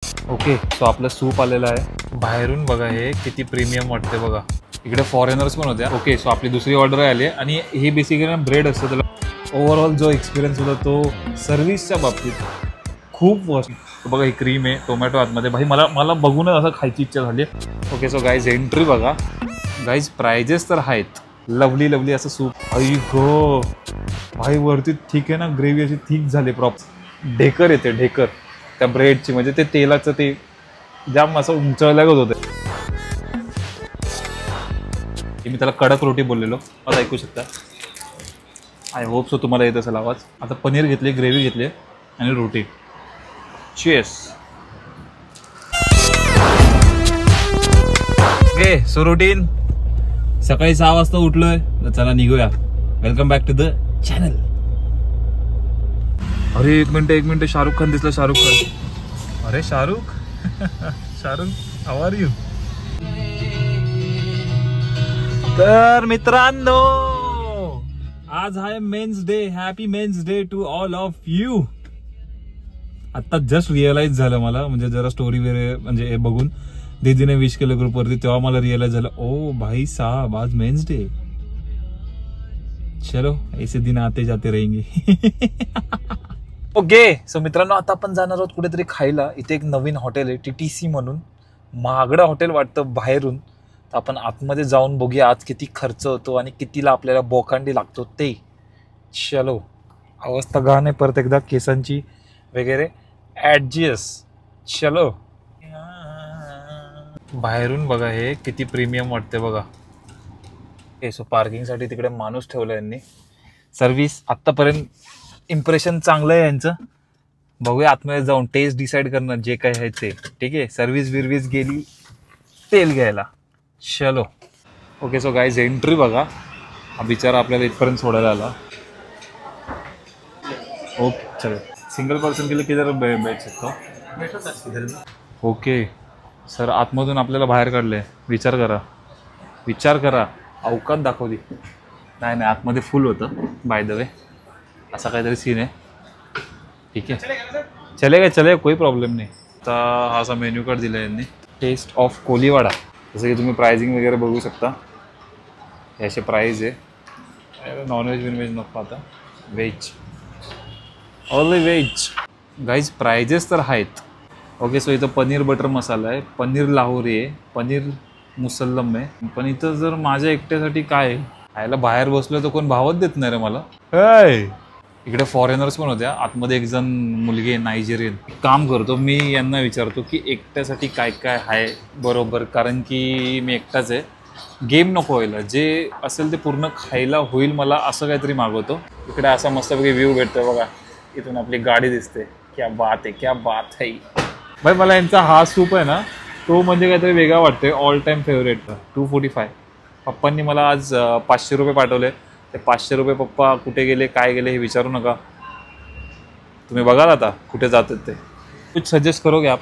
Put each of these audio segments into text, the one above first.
Okay, so आपलं soup आलेलं आहे बाहेरून. बघा हे किती प्रीमियम वाटते बघा. इकडे फॉरेनर्स पण होत्या. ओके, सो आपली दुसरी ऑर्डर आली आहे आणि हे बेसिकली ब्रेड असतं. त्याला ओव्हरऑल जो एक्सपिरियन्स होता तो सर्व्हिसच्या बाबतीत खूप वर्ष. बघा ही क्रीम आहे, टोमॅटो आतमध्ये. भाई मला बघूनच असं खायची इच्छा झाली. ओके, सो गाईज एंट्री बघा. गाईज प्राइजेस तर आहेत. लवली लवली असं सूप. आई गो भाई, वरती ठीक आहे ना ग्रेव्ही अशी थिक झाली. ढेकर येते, ढेकर त्या ब्रेडची. म्हणजे ते तेलाचं ते जाम असं उंचवल्यागत होतं. मी त्याला कडक रोटी बोललेलो, आता ऐकू शकता. आय होप सो तुम्हाला येत असेल आवाज. आता पनीर घेतले, ग्रेव्ही घेतली आणि रोटी. चीयर्स. Okay, so routine. सकाळी 6 वाजता उठलोय, तर चला निघूया. Welcome back to the channel. अरे एक मिनिट, शाहरुख खान दिसला. शाहरुख खान. अरे Shahrukh Shahrukh, how are you? तर मित्रांनो, आज आहे men's day. Happy men's day to all of you. आता जस्ट रिअलाइज झालं मला, म्हणजे जरा स्टोरी वगैरे म्हणजे हे बघून दीदीने विश केलं ग्रुपवरती, तेव्हा मला रिअलाइज झालं, ओ भाई साहब आज मेन्स डे. चलो ऐसे दिन आते जाते रहेंगे. ओके, सो मित्रांनो, आता आपण जाणार आहोत कुठेतरी खायला. इथे एक नवीन हॉटेल आहे TTC म्हणून. महागडं हॉटेल वाटतं बाहेरून. तर आपण आतमध्ये जाऊन बघूया आज किती खर्च होतो आणि कितीला आपल्याला बोकांडी लागतो ते. चलो. अवस्था घाण आहे परत एकदा केसांची वगैरे. ॲडजस्ट. चलो. बाहेरून बघा हे किती प्रीमियम वाटते बघा. हे सो पार्किंगसाठी तिकडे माणूस ठेवला यांनी. सर्व्हिस आत्तापर्यंत इम्प्रेशन चांगलं आहे यांचं. बघूया आतमध्ये जाऊन टेस्ट डिसाईड करणार जे काय आहे ते. ठीक आहे, सर्व्हिस बिर्व्हिस गेली तेल घ्यायला. चलो. ओके, सो गाईज एंट्री बघा. हा बिचारा आपल्याला इथपर्यंत सोडायला आला. ओके चलो. सिंगल पर्सन के लिए किधर बैठ सकता? ओके सर, आतमधून आपल्याला बाहेर काढले. विचार करा. अवकात दाखवली. नाही आतमध्ये फुल होतं बाय द वे. असा काहीतरी सीन आहे. ठीक आहे, चलेगा कोई प्रॉब्लेम नाही. आता हा असा मेन्यू कार्ड दिला यांनी. Taste of Koliwada. जसं की तुम्ही प्राइसिंग वगैरे बघू शकता. हे असे प्राईज आहे. नॉनव्हेज बिनव्हेज नको आता, veg, only veg. Guys prices तर आहेत. ओके, सो इथं पनीर बटर मसाला आहे, पनीर लाहोरी आहे, पनीर मुसल्लम आहे. पण इथं जर माझ्या एकट्यासाठी काय आहे, खायला बाहेर बसलो तर कोण भावच देत नाही रे मला. इकडे फॉरेनर्स पण होत्या. आतमध्ये एक जण मुलगी आहे नायजेरियन. काम करतो मी, यांना विचारतो की एकट्यासाठी काय काय आहे बरोबर, कारण की मी एकटाच आहे. गेम नको व्हायला, जे असेल ते पूर्ण खायला होईल मला असं काहीतरी मागवतो. इकडे असा मस्तपैकी व्ह्यू भेटतो बघा. इथून आपली गाडी दिसते. क्या बात आहे. भाई मला यांचा हा सूप आहे ना, तो म्हणजे काहीतरी वेगळा वाटतोय. All time favourite. 245. पप्पांनी मला आज 500 रुपये पाठवले. ते 500 रुपये पप्पा कुठे गेले काय गेले हे विचारू नका. तुम्ही बघाल आता कुठे जातात ते. कुछ सजेस्ट करोगे आप?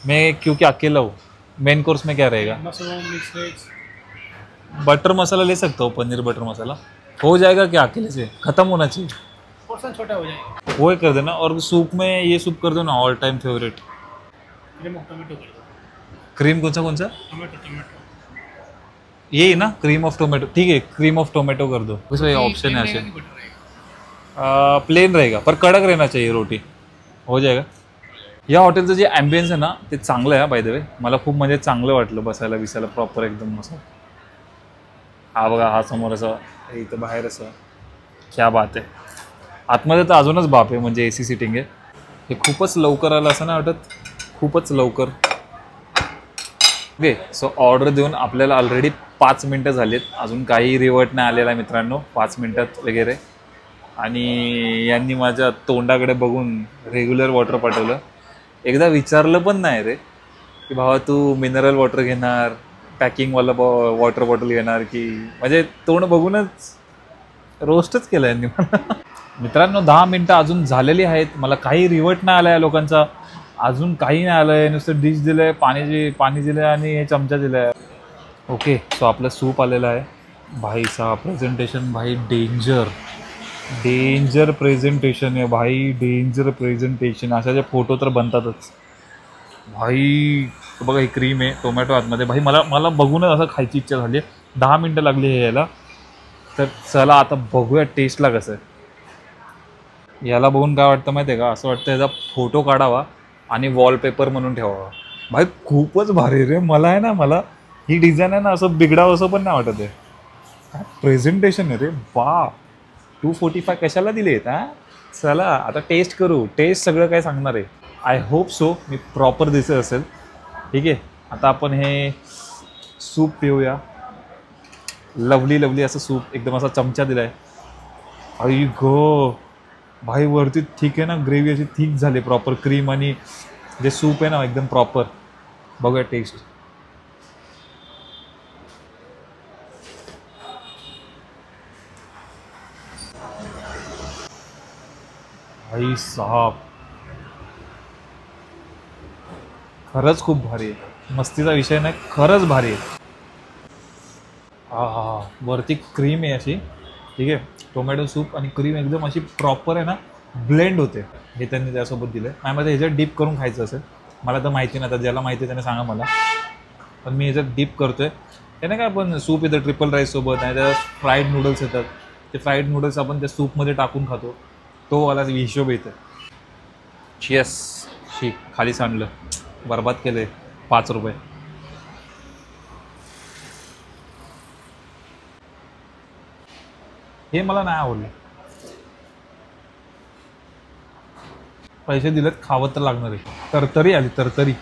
मैं क्योंकि अकेला हूँ. मेन कोर्स में क्या रहेगा? बटर मसाला ले सकता हूँ. पनीर बटर मसाला हो जाएगा क्या? अकेले से खत्म होना चाहिए. पोर्शन छोटा हो जाएगा. वो ही कर देना. और सूप में ये सूप कर दो ना, all time favourite. Cream of tomato कर दो. क्रीम कौन सा? टोमेटो ये ना क्रीम ऑफ टोमेटो. ठीक है, क्रीम ऑफ टोमेटो कर दो. उसमें ऑप्शन है ऐसे. प्लेन रहेगा पर कड़क रहना चाहिए रोटी. हो जाएगा. या हॉटेलचं जे ॲम्बियन्स आहे ना ते चांगलं आहे बाय द वे. मला खूप म्हणजे चांगलं वाटलं बसायला बिसायला. प्रॉपर एकदम मस्त. हा बघा, हा समोर असं, इथं बाहेर असं. क्या बात आहे. आतमध्ये तर अजूनच बाप आहे, म्हणजे AC सिटिंग आहे. हे खूपच लवकर आलं असं नाही वाटत, खूपच लवकर. ओके, सो ऑर्डर देऊन आपल्याला ऑलरेडी 5 मिनटं झालीत. अजून काही रिवर्ट नाही आलेला मित्रांनो 5 मिनटात वगैरे. आणि यांनी माझ्या तोंडाकडे बघून रेग्युलर वॉटर पाठवलं. एकदा विचारलं पण नाही रे की भावा तू मिनरल वॉटर घेणार, पॅकिंगवाला वॉटर बॉटल घेणार की, म्हणजे तोंड बघूनच रोस्टच केलं यांनी मला. मित्रांनो 10 मिनटं अजून झालेली आहेत. मला काही रिवर्ट नाही आला या लोकांचा. अजून काही नाही आलं आहे. नुसतं डिश दिलं आहे, पाणी दिलं आहे आणि हे चमचा दिला आहे. ओके, सो आपलं सूप आलेलं आहे. भाई साहब प्रेझेंटेशन भाई डेंजर प्रेझेंटेशन आहे भाई. Danger presentation. अशाचे फोटो तर बनतातच. भाई बघा ही क्रीम आहे, टोमॅटो आतमध्ये. भाई मला मला बघूनच असं खायची इच्छा झाली. 10 मिनटं लागली हे यायला. तर चला आता बघूया टेस्टला कसं आहे. याला बघून काय वाटतं माहिती आहे का, असं वाटतं याचा फोटो काढावा आणि वॉलपेपर म्हणून ठेवावा. भाई खूपच भारी रे. मला आहे ना, मला ही डिझाईन आहे ना असं बिघडावं असं पण नाही वाटत आहे. काय प्रेझेंटेशन आहे रे. वा 245 कशाला दिलेत हा. चला आता टेस्ट करू. टेस्ट सगळं काय सांगणार आहे. I hope so me proper दिसत असेल. ठीक आहे, आता आपण हे सूप पिऊया. लवली लवली असं सूप, एकदम असा चमचा दिला आहे. आई गो भाई, वरती थिक आहे ना ग्रेव्ही, अशी थिक झाली प्रॉपर. क्रीम आणि जे सूप आहे ना एकदम प्रॉपर. बघूया टेस्ट. भाई साहब खरंच खूप भारी आहे. मस्तीचा विषय नाही, खरंच भारी आहे. हा हा हा, वरती क्रीम आहे अशी. ठीक आहे, टोमॅटो सूप आणि क्रीम एकदम अशी प्रॉपर आहे ना ब्लेंड होते. हे त्यांनी त्यासोबत दिलं आहे. माझ्यामध्ये ह्याच्यात डीप करून खायचं असेल, मला तर माहिती नाही, आता ज्याला माहिती आहे त्याने सांगा मला. पण मी ह्याच्यात डीप करतोय. त्याने काय, आपण सूप येतं ट्रिपल राईससोबत, नाही तर फ्राईड नूडल्स येतात. ते फ्राईड नूडल्स आपण त्या सूपमध्ये टाकून खातो, तो वाला हिशोब येतं. चियस. शी खाली सांडलं, बरबाद केलं 5 रुपये. हे मला नाही आवडलं. पैसे दिलेत, खावं तर लागणार आहे. तरतरी आली, तरतरी.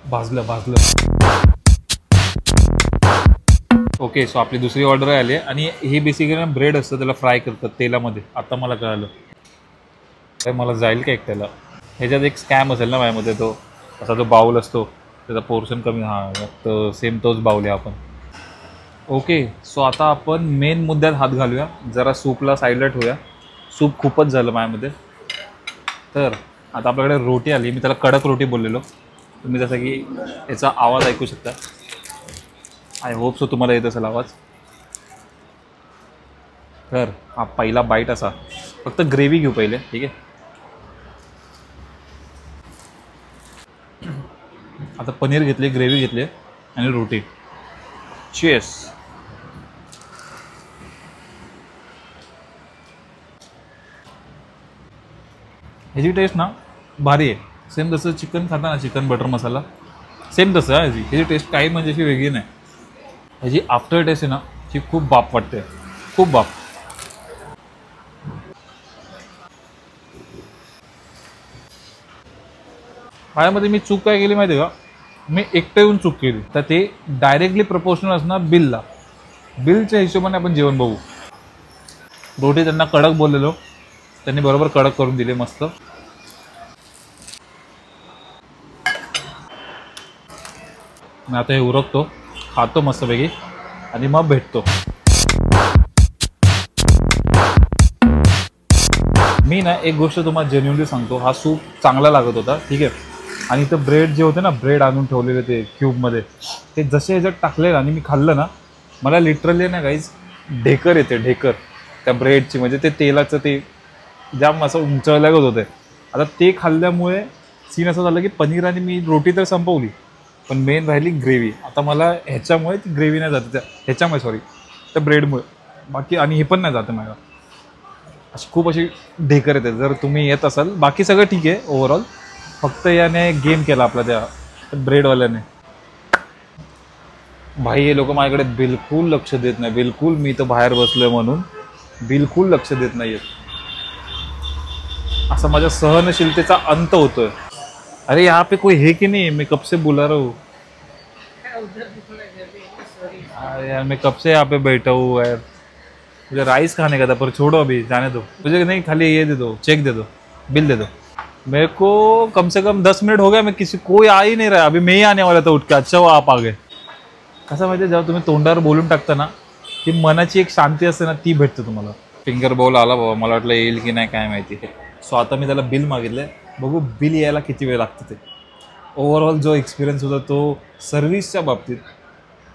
भाजलं भाजलं. ओके, सो आपली दुसरी ऑर्डर आली आहे. आणि हे बेसिकली ब्रेड असतं, त्याला फ्राय करतात तेलामध्ये. आता मला कळालं. काय मला जाईल का एकट्याला. ह्याच्यात एक स्कॅम असेल ना माझ्यामध्ये, तो असा जो बाऊल असतो त्याचा पोर्शन कमी. हां, तर सेम तोच बाऊल आहे आपण. ओके, सो आता आपण मेन मुद्द्यात हात घालूया. जरा सूपला साईडला ठेवूया. सूप खूपच झालं माझ्यामध्ये. तर आता आपल्याकडे रोटी आली. मी त्याला कडक रोटी बोललेलो. तुम्ही जसं की याचा आवाज ऐकू शकता. आय होप सो तुम्हाला येत असेल आवाज. तर हा पहिला बाईट असा. फक्त ग्रेव्ही घेऊ पहिले. ठीक आहे, आता पनीर घेतले, ग्रेव्ही घेतली आणि रोटी. चीयर्स. ह्याची टेस्ट ना भारी आहे. सेम जसं चिकन खाता ना, चिकन बटर मसाला, सेम तसं आहे ह्याची टेस्ट. काही म्हणजे अशी वेगळी नाही. ह्याची आफ्टर टेस्ट आहे ना, ती खूप बाप वाटते, खूप बाप. माझ्यामध्ये मी चूक काय केली माहिती आहे का, मी एकटं येऊन चूक केली. तर ते डायरेक्टली प्रपोर्शनल असणार बिलला. बिलच्या हिशोबाने आपण जेवण बघू. रोटी त्यांना कडक बोललेलो, त्यांनी बरोबर कडक करून दिले मस्त. मी आता हे उरकतो, खातो मस्तपैकी आणि मग भेटतो. मी ना एक गोष्ट तुम्हाला जेन्युइनली सांगतो, हा सूप चांगला लागत होता. ठीक आहे, आणि इथं ब्रेड जे होते ना, ब्रेड आणून ठेवलेले ते क्यूबमध्ये, ते जसे ह्याच्यात टाकले आणि मी खाल्लं ना, मला लिटरली ना काहीच ढेकर येते, ढेकर त्या ब्रेडची. म्हणजे ते तेलाचं ते जाम असं उंचवल्यागत होतं. आता ते खाल्ल्यामुळे सीन असं झालं की पनीर आणि मी रोटी तर संपवली, पण मेन राहिली ग्रेव्ही. आता मला ह्याच्यामुळे ती ग्रेव्ही नाही जाते, ह्याच्यामुळे सॉरी त्या ब्रेडमुळे. बाकी आणि हे पण नाही जाते मला. अशी खूप अशी ढेकर येते. जर तुम्ही येत असाल, बाकी सगळं ठीक आहे ओव्हरऑल, फक्त याने गेम केला आपला त्या ब्रेडवाल्याने. भाई हे लोक माझ्याकडे बिलकुल लक्ष देत नाही, बिलकुल. मी तर बाहेर बसलोय म्हणून बिलकुल लक्ष देत नाहीये. असं माझ्या सहनशीलतेचा अंत होतोय. अरे यहाँ पे कोई है कि नहीं, मैं कब से बुला रहा हूँ यार, मैं कब से यहाँ पे बैठा हूँ यार. मुझे राइस खाने का था पर छोड़ो, अभी जाने दो. मुझे नहीं, खाली ये दे दो, चेक दे दो, बिल दे दो. मेरे को कम से कम 10 मिनट हो गया, मैं किसी कोई आ ही नहीं रहा. अभी मैं ही आने वाला था उठ के. अच्छा वो आप आ गए. कसं माहिती आहे, जेव्हा तुम्ही तोंडावर बोलून टाकता ना, ती मनाची एक शांती असते ना, ती भेटते तुम्हाला. फिंगर बाउल आला बाबा, मला वाटलं येईल की नाही काय माहिती. सो आता मी त्याला बिल मागितलं आहे. बघू बिल यायला किती वेळ लागतं ते. ओव्हरऑल जो एक्सपिरियन्स होता तो सर्व्हिसच्या बाबतीत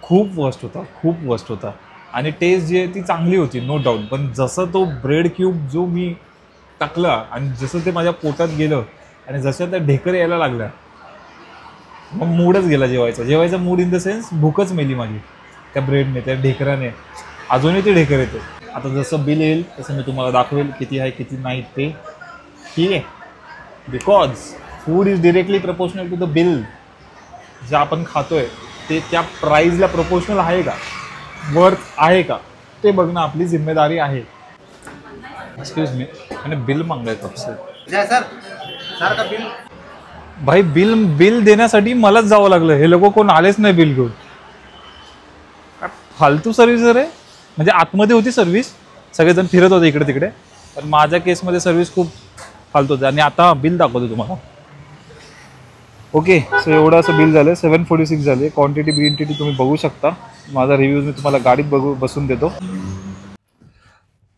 खूप वर्स्ट होता, खूप वर्स्ट होता. आणि टेस्ट जी आहे ती चांगली होती नो डाऊट. पण जसं तो ब्रेड क्यूब जो मी टाकला आणि जसं ते माझ्या पोटात गेलं, आणि जसं त्या ढेकर यायला लागल्या मग मूडच गेला जेवायचा मूड इन द सेन्स भूकच मेली माझी त्या ब्रेडने, त्या ढेकराने. अजूनही ते ढेकर येते. आता जसं बिल येईल तसं मी तुम्हाला दाखवेल किती आहे किती नाही ते. ठीक आहे, because food is directly proportional to the bill. जे आपण खातोय ते त्या प्राईजला प्रपोर्शनल आहे का, वर्थ आहे का, ते बघणं आपली जिम्मेदारी आहे. एक्सक्यूज मी, मैंने बिल मांगा है कब से. सर का बिल भाई बिल देण्यासाठी मलाच जावं लागलं. हे लोक कोण आलेच नाही बिल घेऊन. काय फालतू सर्व्हिस रे. म्हणजे आतमध्ये होती सर्व्हिस, सगळेजण फिरत होते इकडे तिकडे, पण माझ्या केसमध्ये सर्व्हिस खूप फालतू होती. आणि आता बिल दाखवतो तुम्हाला. ओके, सो एवढं असं बिल झालं. 746 झाले. क्वांटिटी बिंटिटी तुम्ही बघू शकता. माझा रिव्ह्यू मी तुम्हाला गाडीत बसून देतो.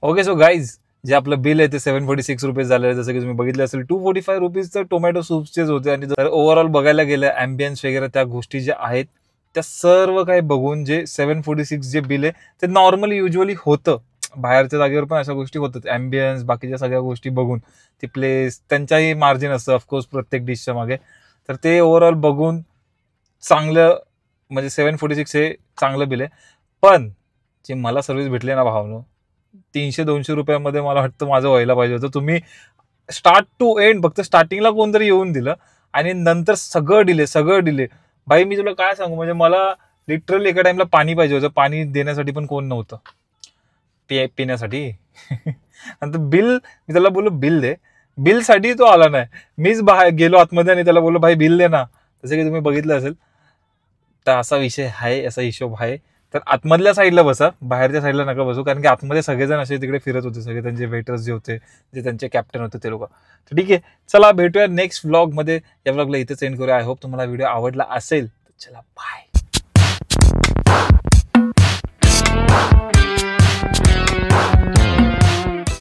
ओके, सो गाईज जे आपलं बिल आहे ते 746 रुपीज झालं. जसं की तुम्ही बघितलं असेल 245 रुपीजचं टोमॅटो सूपचेच होते. आणि जर ओव्हरऑल बघायला गेलं ॲम्बियन्स वगैरे त्या गोष्टी ज्या आहेत त्या सर्व काही बघून जे 746 जे बिल आहे ते नॉर्मली युजली होतं. बाहेरच्या जागेवर पण अशा गोष्टी होतात. ॲम्बियन्स बाकीच्या सगळ्या गोष्टी बघून ती प्लेस त्यांच्याही मार्जिन असतं ऑफकोर्स प्रत्येक डिशच्या मागे. तर ते ओव्हरऑल बघून चांगलं म्हणजे 746 हे चांगलं बिल आहे. पण जे मला सर्व्हिस भेटली ना भावनं 300-200 रुपयामध्ये मला वाटतं माझं व्हायला पाहिजे होतं. तुम्ही स्टार्ट टू एंड फक्त स्टार्टिंगला कोणतरी येऊन दिलं आणि नंतर सगळं डिले. भाई मी तुला काय सांगू, म्हणजे मला लिटरली एका टाइमला पाणी पाहिजे होतं. पाणी देण्यासाठी पण कोण नव्हतं पिण्यासाठी. नंतर बिल मी त्याला बोललो बिल दे. बिलसाठी तो आला नाही. मीच बाहेर गेलो आतमध्ये आणि त्याला बोललो भाई बिल दे ना. जसं की तुम्ही बघितलं असेल तर असा विषय आहे, असा हिशोब आहे. तर आतमधल्या साईडला बसा, बाहेरच्या साईडला नका बसू. कारण की आतमध्ये सगळेजण असे तिकडे फिरत होते. सगळे त्यांचे वेटर्स जे होते, जे त्यांचे कॅप्टन होते ते लोक. तर ठीक आहे, चला भेटूया नेक्स्ट व्लॉगमध्ये. या व्लॉगला इथेच एंड करूया. आय होप तुम्हाला व्हिडिओ आवडला असेल. चला बाय.